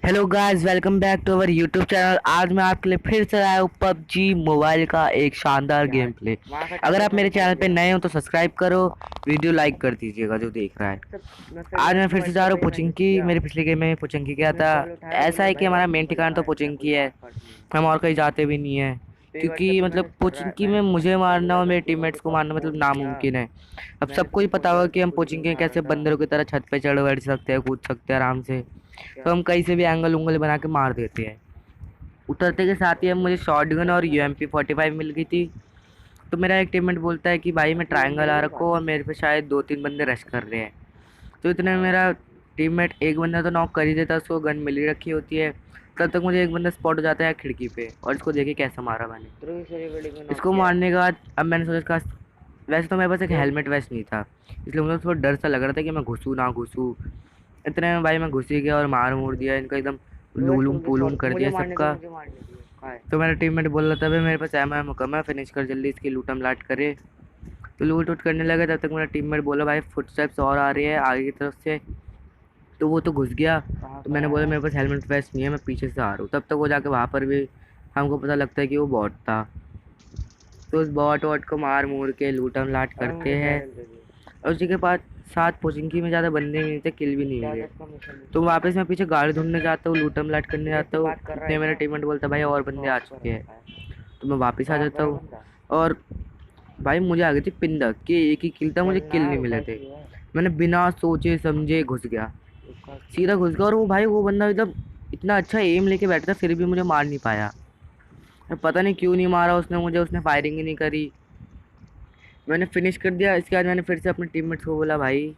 Hello guys, welcome back to our YouTube channel. आज मैं आपके लिए फिर से आया हूँ पबजी मोबाइल का एक शानदार गेम प्ले। अगर आप मेरे चैनल पे नए हो तो सब्सक्राइब करो, वीडियो लाइक कर दीजिएगा जो देख रहा है। आज मैं फिर से जा रहा हूँ पोचिंकी। मेरे पिछले गेम में पोचिंकी गया था। ऐसा है कि हमारा मेन ठिकाना तो पोचिंकी है, हम और कहीं जाते भी नहीं है, क्योंकि मतलब पोचिंकी में मुझे मारना और मेरे टीममेट्स को मारना मतलब नामुमकिन है। अब सबको ही पता होगा कि हम पोचिंकी में कैसे बंदरों की तरह छत पे चढ़ बैठ सकते हैं, कूद सकते हैं आराम से। तो हम कहीं से भी एंगल उंगल बना के मार देते हैं। उतरते के साथ ही अब मुझे शॉटगन और यूएमपी 45 मिल गई थी। तो मेरा एक टीममेट बोलता है कि भाई मैं ट्रायंगल आ रखो और मेरे पे शायद 2-3 बंदे रश कर रहे हैं। तो इतने में मेरा टीममेट एक बंदा तो नॉक कर ही देता, उसको गन मिल ही रखी होती है। तब तक मुझे एक बंदा स्पॉट हो जाता है खिड़की पे, और इसको देखे कैसे मारा मैंने। इसको मारने के बाद अब मैंने सोचा इसका, वैसे तो मेरे पास एक हेलमेट वेस्ट नहीं था, इसलिए मुझे थोड़ा डर सा लग रहा था कि मैं घुसूँ ना घुसूँ। इतने में भाई मैं घुस ही गया और मार मूर दिया इनका, एकदम लूलूम पूलूम कर दिया सबका। तो मेरा टीममेट बोल रहा था भाई मेरे पास एमओ कम है, फिनिश कर जल्दी इसकी लूटम लाट करे। तो लूट वूट करने लगे, तब तक मेरा टीममेट बोला भाई फुटस्टेप्स और आ रही है आगे की तरफ से। तो वो तो घुस गया। तो मैंने बोला मेरे पास हेलमेट वेस्ट नहीं है, मैं पीछे से आ रहा हूँ। तब तक वो जाके वहाँ पर भी हमको पता लगता है कि वो बॉट था। तो उस बॉट वॉट को मार मूर के लूटम लाट करते हैं। और उसी के बाद साथ पोचिंकी में ज़्यादा बंदे नहीं थे, किल भी नहीं मिले। तो वापस मैं पीछे गाड़ी ढूंढने जाता हूँ, लूटम लाट करने जाता हूँ। इतने मेरा टीममेट बोलता है भाई और बंदे आ चुके हैं। तो मैं वापस आ जाता हूँ और भाई मुझे आ गई थी पिंदक कि एक ही किल था, मुझे किल नहीं मिले थे। मैंने बिना सोचे समझे घुस गया, सीधा घुस गया। और वो भाई वो बंदा एकदम इतना अच्छा एम लेके बैठा था, फिर भी मुझे मार नहीं पाया। पता नहीं क्यों नहीं मारा उसने मुझे, उसने फायरिंग ही नहीं करी। मैंने फिनिश कर दिया। इसके बाद मैंने फिर से अपने टीममेट्स को बोला भाई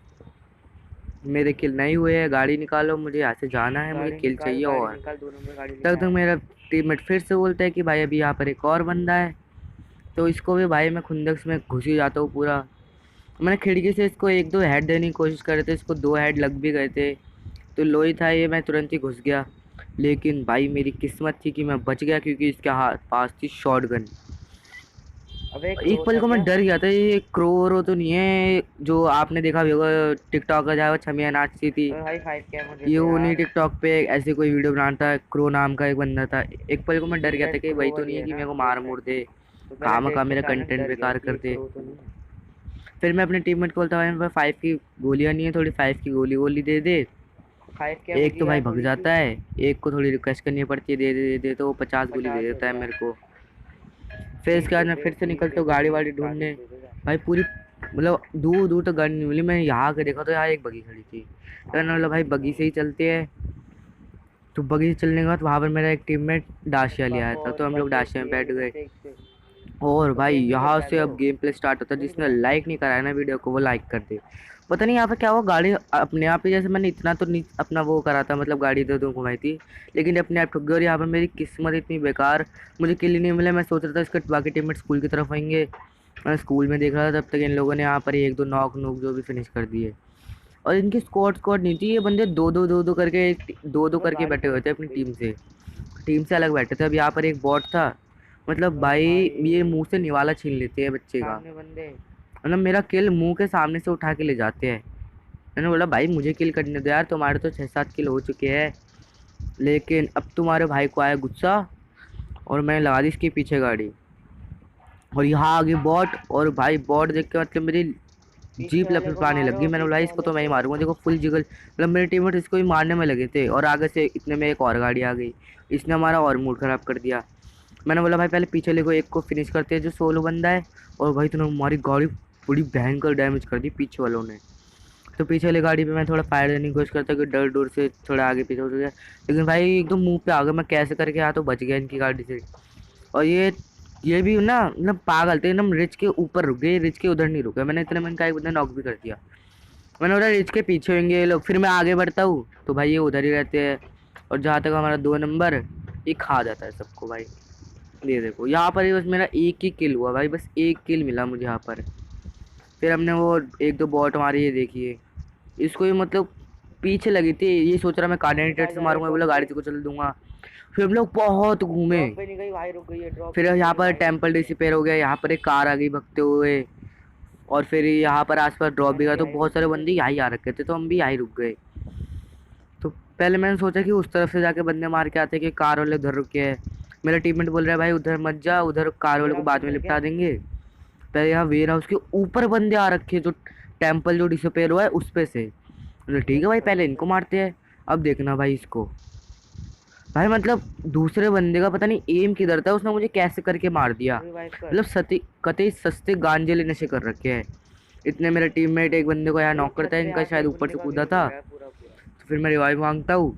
मेरे किल नहीं हुए हैं, गाड़ी निकालो, मुझे यहाँ से जाना है, मुझे किल चाहिए। और तब तक मेरा टीममेट फिर से बोलता है कि भाई अभी यहाँ पर एक और बंदा है। तो इसको भी भाई मैं खुंदक में घुस ही जाता हूँ पूरा। मैंने खिड़की से इसको एक दो हेड देने की कोशिश कर रहे थे, इसको 2 हेड लग भी गए थे। तो लो ही था ये, मैं तुरंत ही घुस गया। लेकिन भाई मेरी किस्मत थी कि मैं बच गया, क्योंकि इसके हाथ पास थी शॉटगन। एक पल को मैं डर गया था, ये क्रो वोरो तो नहीं है जो आपने देखा भी होगा टिकटॉक का, जहाँ वो छमिया नाचती थी। ये वो नहीं, टिकटॉक पे ऐसे कोई वीडियो बनाता था, क्रो नाम का एक बंदा था। एक पल को मैं डर गया था कि वही तो नहीं है कि मेरे को मार मुड़ दे, काम का मेरा कंटेंट बेकार कर दे। फिर मैं अपने टीममेट को बोलता भाई मेरे पास 5 की गोलियां नहीं है, थोड़ी 5 की गोली वोली दे दे। एक तो भाई भग जाता है, एक को थोड़ी रिक्वेस्ट करनी पड़ती है, दे दे दे दे, तो वो 50 गोली दे देता है मेरे को। फिर इसके बाद मैं फिर से निकलता हूँ गाड़ी वाड़ी ढूंढने। भाई पूरी मतलब दूर दूर तक गाड़ी नहीं मिली। मैं यहाँ आके देखा तो यहाँ एक बगी खड़ी थी, तो मैंने बोला भाई बगी से ही चलते हैं। तो बगी से चलने के बाद वहाँ पर मेरा एक टीममेट डाशिया ले आया था, तो हम लोग डाशिया में बैठ गए। और भाई यहाँ से अब गेम प्ले स्टार्ट होता है। जिसने लाइक नहीं कराया ना वीडियो को, वो लाइक कर दे। पता नहीं यहाँ पे क्या हुआ, गाड़ी अपने आप ही, जैसे मैंने इतना तो नहीं अपना वो करा था, मतलब गाड़ी इधर उधर घुमाई थी, लेकिन अपने आप ठुक गई। और यहाँ पे मेरी किस्मत इतनी बेकार, मुझे किल ही नहीं मिला। मैं सोच रहा था इसके बाकी टीममेट स्कूल की तरफ आएंगे, मैं स्कूल में देख रहा था, तब तक इन लोगों ने यहाँ पर ही एक दो नॉक नूक जो भी फिनिश कर दिए। और इनकी स्क्वाड स्क्वाड नहीं थी, ये बंदे दो दो करके दो दो करके बैठे हुए थे अपनी टीम से अलग बैठे थे। अब यहाँ पर एक बॉट था, मतलब भाई ये मुंह से निवाला छीन लेते हैं बच्चे का, मतलब मेरा किल मुंह के सामने से उठा के ले जाते हैं। मैंने बोला भाई मुझे किल करने दो यार, तुम्हारे तो 6-7 किल हो चुके हैं। लेकिन अब तुम्हारे भाई को आया गुस्सा और मैंने लगा दी इसके पीछे गाड़ी, और यहाँ आगे बॉट। और भाई बॉट देख के मतलब मेरी जीप लपलपाने लगी। मैंने बोला इसको तो मैं ही मारूंगा। देखो फुल जिगल, मतलब मेरे टीममेट इसको ही मारने में लगे थे, और आगे से इतने में एक और गाड़ी आ गई, इसने हमारा और मूड ख़राब कर दिया। मैंने बोला भाई पहले पीछे ले को एक को फिनिश करते हैं जो सोलो बंदा है। और भाई तूने हमारी गाड़ी बड़ी भयंकर डैमेज कर दी पीछे वालों ने। तो पीछे वाली गाड़ी पे मैं थोड़ा फायर देने की कोशिश करता कि डर डर से थोड़ा आगे पीछे हो गया, लेकिन भाई एकदम मुंह पे आ गया। मैं कैसे करके यहाँ तो बच गया इनकी गाड़ी से। और ये भी ना मतलब पागल थे एकदम, रिच के ऊपर रुक गए, रिच के उधर नहीं रुके। मैंने इतने में इनका एक बंदा नॉक भी कर दिया। मैंने बोला रिच के पीछे होंगे ये लोग, फिर मैं आगे बढ़ता हूँ तो भाई ये उधर ही रहते हैं। और जहाँ तक हमारा 2 नंबर, ये खा जाता है सबको भाई। ये देखो यहाँ पर ही बस मेरा एक ही किल हुआ भाई, बस एक किल मिला मुझे यहाँ पर। फिर हमने वो एक दो बॉट मारी, ये देखिए इसको ही मतलब पीछे लगी थी, ये सोच रहा मैं कार्डिनेटर से मारूंगा, बोला गाड़ी से को चल दूंगा। फिर हम लोग बहुत घूमे, फिर यहाँ पर टेम्पल डिसिपेयर हो गया, यहाँ पर एक कार आ गई भगते हुए। और फिर यहाँ पर आसपास ड्रॉप भी गया, तो बहुत सारे बंदे यहाँ ही आ रखे थे, तो हम भी यहाँ ही रुक गए। तो पहले मैंने सोचा कि उस तरफ से जाके बंदे मार के आते कि कार वाले उधर रुके हैं। मेरा टीममेट बोल रहा है भाई उधर मत जा, उधर कार वाले को बाद में निपटा देंगे। पहले यहाँ वेयर हाउस के ऊपर बंदे आ रखे हैं, जो टेम्पल जो डिसअपेयर हुआ है उस पे से। मतलब ठीक है भाई, पहले इनको मारते हैं, अब देखना भाई इसको। भाई मतलब दूसरे बंदे का पता नहीं एम किधर था, उसने मुझे कैसे करके मार दिया। मतलब सती कतई सस्ते गांजेले नशे कर रखे हैं। इतने मेरे टीममेट एक बंदे को यहाँ नॉक करता है, इनका शायद ऊपर से कूदा था। तो फिर मैं रिवाइव मांगता हूँ,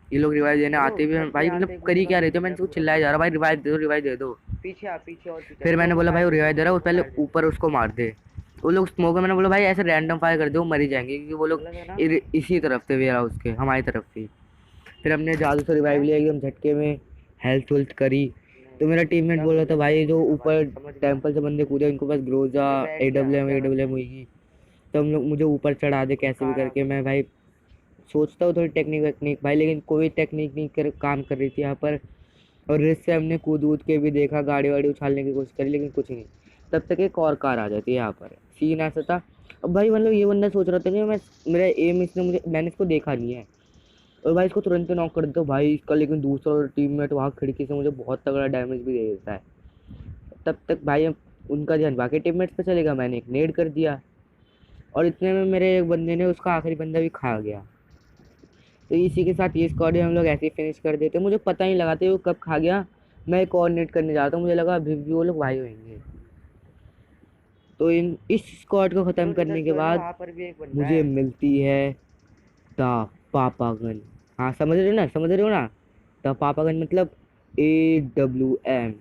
ये लोग रिवाइव देने आते भी हैं। भाई मतलब करी क्या रहे थे, मैंने उसको चिल्लाया जा रहा भाई रिवाइव दे दो, रिवाइव दे दो। पीछे और पीछे। फिर मैंने बोला भाई वो रिवाइव दे रहा है, पहले ऊपर उसको मार दे। वो लोग स्मोक में, मैंने बोला भाई ऐसे रैंडम फायर कर दो, मर ही जाएंगे, क्योंकि वो लोग इसी तरफ से वेयर हाउस के हमारी तरफ से। फिर हमने जादू से रिवाइव लिया एकदम झटके में, हेल्थ वेल्थ करी। तो मेरा टीममेट बोल रहा था भाई जो ऊपर टेंपल से बंदे कूदे उनको बस ग्रोजा एडब्ल्यूएम हुई। तो हम लोग मुझे ऊपर चढ़ा दे कैसे भी करके। मैं भाई सोचता हूँ थोड़ी टेक्निक वेक्निक भाई, लेकिन कोई टेक्निक नहीं काम कर रही थी यहाँ पर। और रिस्क से हमने कूद के भी देखा, गाड़ी वाड़ी उछालने की कोशिश करी, लेकिन कुछ नहीं। तब तक एक और कार आ जाती है यहाँ पर, सीन ऐसा था। अब भाई मतलब ये बंदा सोच रहा था कि मेरा एम इसने मैंने इसको देखा नहीं है, और भाई इसको तुरंत नॉक कर देता हूँ भाई इसका। लेकिन दूसरा टीममेट वहाँ खिड़की से मुझे बहुत तगड़ा डैमेज भी दे देता है। तब तक भाई उनका ध्यान बाकी टीममेट्स पे चलेगा, मैंने एक नेड कर दिया, और इतने में मेरे एक बंदे ने उसका आखिरी बंदा भी खा गया। तो इसी के साथ ये स्क्वाड हम लोग ऐसे ही फिनिश कर देते। मुझे पता नहीं लगा था वो कब खा गया। मैं कोऑर्डिनेट करने जाता हूँ, मुझे लगा अभी भी वो लोग भाई होंगे। तो इस स्क्वाड को ख़त्म करने के बाद मुझे मिलती है द पापागन। हाँ समझ रहे हो ना द पापागन मतलब AWM।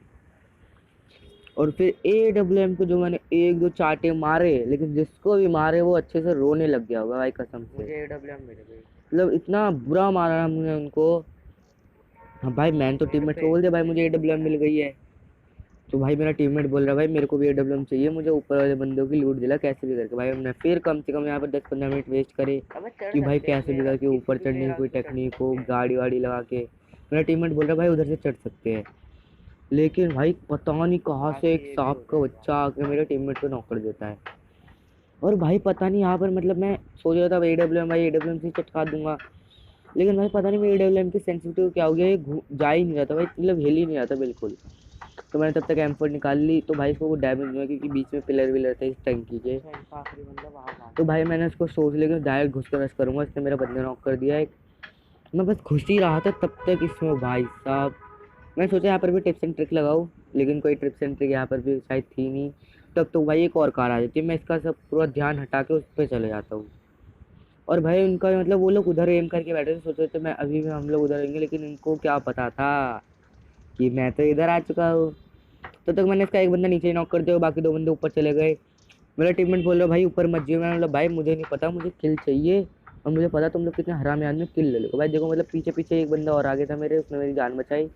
और फिर AWM को जो मैंने एक दो चाटे मारे, लेकिन जिसको भी मारे वो अच्छे से रोने लग गया होगा भाई कसम से। मुझे AWM मिल गई, मतलब इतना बुरा मारा हमने उनको। हाँ भाई मैंने तो टीममेट को बोल दिया भाई मुझे AWM मिल गई है। तो भाई मेरा टीममेट बोल रहा है भाई मेरे को भी AWM चाहिए, मुझे ऊपर वाले बंदों की लूट दिला कैसे भी करके। भाई हमने फिर कम से कम यहाँ पर 10-15 मिनट वेस्ट करे कि भाई कैसे भी करके ऊपर चढ़ने की कोई टेक्निक हो, गाड़ी वाड़ी लगा के। मेरा टीममेट बोल रहा है भाई उधर से चढ़ सकते हैं, लेकिन भाई पता नहीं कहाँ से एक सांप का बच्चा आके मेरे टीममेट को नॉक कर देता है। और भाई पता नहीं यहाँ पर मतलब मैं सोच रहा था भाई AWM से चटका दूंगा, लेकिन भाई पता नहीं मेरे AWM की सेंसिटिव क्या हो गया, ये जा ही नहीं रहा था भाई, मतलब हिल ही नहीं रहा था बिल्कुल। तो मैंने तब तक M4 निकाल ली, तो भाई इसको डैमेज नहीं हुआ क्योंकि बीच में पिलर विलर थे इस टंकी के। तो भाई मैंने उसको सोच लिया कि डायरेक्ट घुस कर रश करूँगा, इसने मेरा बंदे नॉक कर दिया एक। मैं बस घुस ही रहा था तब तक इसमें भाई साहब मैं सोचा यहाँ पर भी टिप्स एंड ट्रिक लगाऊँ, लेकिन कोई टिप्स एंड ट्रिक यहाँ पर भी शायद थी नहीं। तब तो भाई एक और कार आ जाती है, मैं इसका सब पूरा ध्यान हटा के उस पर चले जाता हूँ। और भाई उनका मतलब वो लोग उधर एम करके बैठे थे, सोच रहे थे मैं अभी भी हम लोग उधर रहेंगे, लेकिन इनको क्या पता था कि मैं तो इधर आ चुका हूँ। तो तक मैंने इसका एक बंदा नीचे नॉक कर दिया, बाकी दो बंदे ऊपर चले गए। मेरा टीममेट बोल रहा भाई ऊपर मत जाइए। मैंने बोला भाई मुझे नहीं पता, मुझे किल चाहिए, और मुझे पता तुम लोग कितने हरामी आदमी किल ले लो। भाई देखो मतलब पीछे पीछे एक बंदा और आ गया था मेरे, उसने मेरी जान बचाई।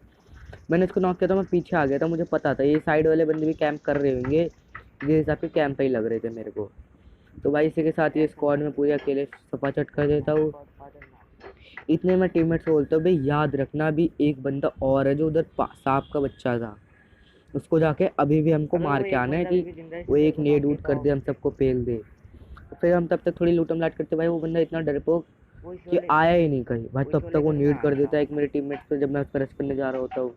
मैंने इसको नॉक किया था, मैं पीछे आ गया था, मुझे पता था ये साइड वाले बंदे भी कैंप कर रहे होंगे, जिस हिसाब से कैंप ही लग रहे थे मेरे को। तो भाई इसी के साथ ये स्क्वाड में पूरे अकेले सफा चट कर देता हूँ। इतने में टीममेट से बोलता हूँ भाई याद रखना भी एक बंदा और है जो उधर सांप का बच्चा था, उसको जाके अभी भी हमको मार के आना है कि वो एक नेड उड कर दे, हम सबको पेल दे। तो फिर हम तब तक थोड़ी लूटम लाट करते। भाई वो बंदा इतना डरपोक कि आया ही नहीं कहीं भाई, तब तक वो नेड कर देता है एक मेरे टीममेट पे जब मैं उसका रश करने जा रहा होता हूँ,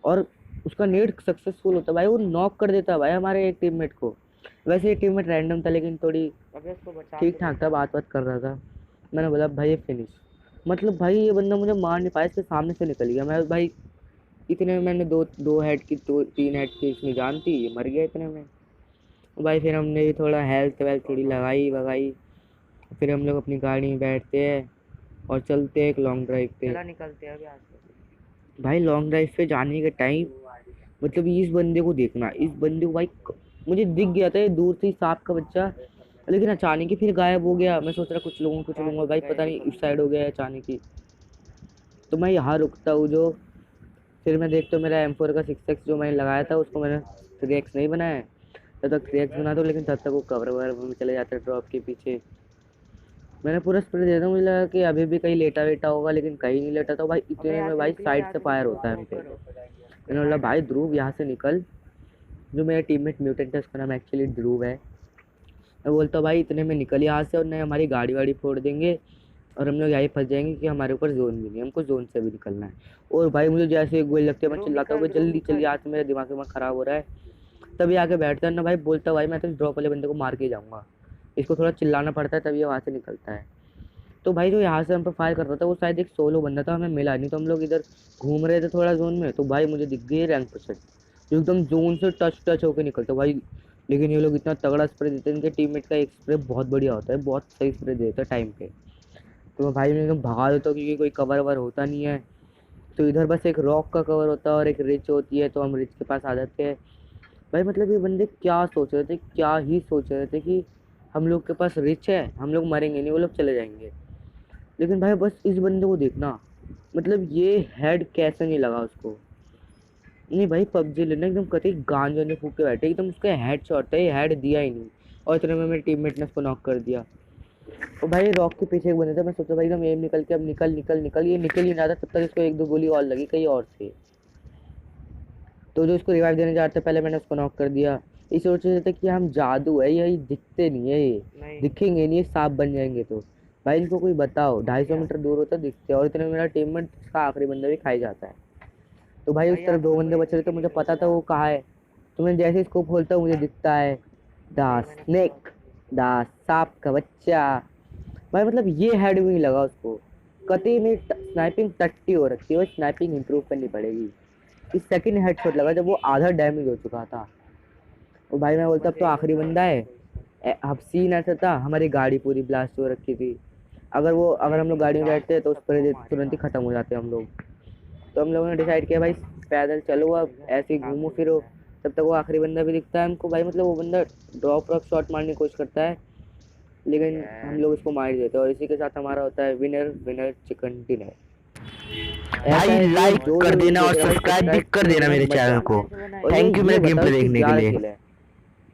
और उसका नेड सक्सेसफुल होता है भाई, वो नॉक कर देता है भाई हमारे एक टीममेट को। वैसे ये टीममेट रैंडम था, लेकिन थोड़ी ठीक ठाक था, बात कर रहा था। मैंने बोला भाई ये फिनिश, मतलब भाई ये बंदा मुझे मार नहीं पाया, इसके सामने से निकल गया। मैं भाई इतने में मैंने दो हेड की 3 हेड की इसमें जान थी, ये मर गया इतने में। भाई फिर हमने भी थोड़ा हेल्थ वेल्थ थोड़ी लगाई वगाई, फिर हम लोग अपनी गाड़ी में बैठते हैं और चलते हैं एक लॉन्ग ड्राइव पे। निकलते हैं भाई लॉन्ग ड्राइव पे जाने के टाइम मतलब इस बंदे को देखना, इस बंदे को भाई मुझे दिख गया था ये दूर से ही सांप का बच्चा, लेकिन अचानक ही फिर गायब हो गया। मैं सोच रहा कुछ लोगों को चलूंगा, भाई पता नहीं इस साइड हो गया अचानक ही। तो मैं यहाँ रुकता हूँ जो, फिर मैं देखता हूँ मेरा M4 का 6x जो मैंने लगाया था उसको मैंने 3x नहीं बनाया, तब तक 3x बना दो, लेकिन तब तक वो कवर ववर में चले जाते ड्रॉप के पीछे। मैंने पूरा स्प्रे दे दिया, मुझे लगा कि अभी भी कहीं लेटा वेटा होगा, लेकिन कहीं नहीं लेटा। तो भाई इतने में भाई साइड से फायर होता है हम पे। मैंने बोला भाई ध्रुव यहाँ से निकल, जो मेरा टीममेट म्यूटेंट है उसका नाम एक्चुअली ध्रुव है। मैं बोलता भाई इतने में निकल यहाँ से, और नहीं हमारी गाड़ी वाड़ी फोड़ देंगे, और हम लोग यहीं फंस जाएंगे कि हमारे ऊपर जोन भी नहीं, हमको जोन से भी निकलना है। और भाई मुझे जैसे एक गोली लगती है मैं ब्रो चिल्लाता हूँ निकल कि ब्रो जल्दी निकल। जल्दी, आज मेरा दिमाग खराब हो रहा है। तभी आके बैठता है ना भाई, बोलता है भाई मैं तो ड्रॉप वाले बंदे को मार के ही जाऊंगा। इसको थोड़ा चिल्लाना पड़ता है तभी ये वहाँ से निकलता है। तो भाई जो यहाँ से हम पे फायर कर रहा था वो शायद एक सोलो बंदा था, हमें मिला नहीं। तो हम लोग इधर घूम रहे थे थोड़ा जोन में, तो भाई मुझे दिख गई रैंक पुशर जो एकदम जोन से टच होके निकलते भाई। लेकिन ये लोग इतना तगड़ा स्प्रे देते हैं, इनके टीममेट का एक स्प्रे बहुत बढ़िया होता है, बहुत सही स्प्रे देता है टाइम पे। तो भाई मैं एकदम भगा देता हूँ क्योंकि कोई कवर ववर होता नहीं है। तो इधर बस एक रॉक का कवर होता है और एक रिच होती है, तो हम रिच के पास आ जाते हैं। भाई मतलब ये बंदे क्या सोच रहे थे, क्या ही सोच रहे थे कि हम लोग के पास रिच है, हम लोग मरेंगे नहीं, वो लोग चले जाएंगे। लेकिन भाई बस इस बंदे को देखना, मतलब ये हेड कैसे नहीं लगा उसको। नहीं भाई पबजी लेना एकदम कतई गांजा ने फूक के बैठे, एकदम उसका हेड शॉट है, हेड दिया ही नहीं। और इतने में मेरे टीममेट ने उसको नॉक कर दिया। और भाई रॉक के पीछे एक बंदा था, मैं सोचा भाई एकदम एम निकल के अब निकल निकल निकल, ये निकल ही ना था तब तक इसको एक दो गोली और लगी कहीं और से। तो जो इसको रिवाइव देने जाते पहले मैंने उसको नॉक कर दिया। इस सोच रहे थे कि हम जादू है, यही दिखते नहीं है, ये नहीं दिखेंगे नहीं, ये सांप बन जाएंगे। तो भाई इनको कोई बताओ, 250 मीटर दूर होता दिखते हैं। और इतने में मेरा टीममेट का आखिरी बंदा भी खाई जाता है। तो भाई उस भाई तरफ आप दो मेरे को बंदे एक बच रहे, तो निकल ही मुझे नहीं पता था मिला। वो कहाँ है। तो मैं जैसे स्कोप खोलता हूँ मुझे दिखता है द नहीं मैंने अपना स्नेक, द सांप का बच्चा। भाई मतलब ये हेड भी नहीं लगा उसको, कतई में स्नाइपिंग टट्टी हो रखी है, स्नाइपिंग इंप्रूव करनी पड़ेगी। इस सेकंड हेडशॉट लगा जब वो आधा डैमेज हो चुका था। तो भाई मैं बोलता अब बस तो एक आखिरी बंदा बंदा बचा है। मेरे को इसका। अब सीन ऐसा था, हमारी गाड़ी पूरी ब्लास्ट हो रखी थी। अगर हम लोग गाड़ी में बैठते तो उस तब तो वो पर तुरंत ही मारेगा। खत्म हो जाते हम लोग। तो हम लोगों ने डिसाइड किया भाई पैदल चलो, अब ठीक है ऐसे ही एक घूमो आखिरी फिरो। बंदा है। तब तक वो आखिरी बंदा भी दिखता है हमको भाई, मतलब वो बंदा ड्रॉप शॉट मारने की कोशिश करता है, लेकिन हम यस लोग उसको मार ही देते हैं। और इसी के साथ हमारा होता है विनर विनर चिकन डिनर। भाई ऐसा ये है तो कि भाई बहुत जो सही जो है। नहीं देख रहा भाई ये सब्सक्राइब भी कर ये देना मैंने मेरे किस चैनल बंदे को। ने बनाई और है? ये थैंक यू ये मेरा गेम बताओ प्ले इसकी देखने के क्या लिए। स्किल है।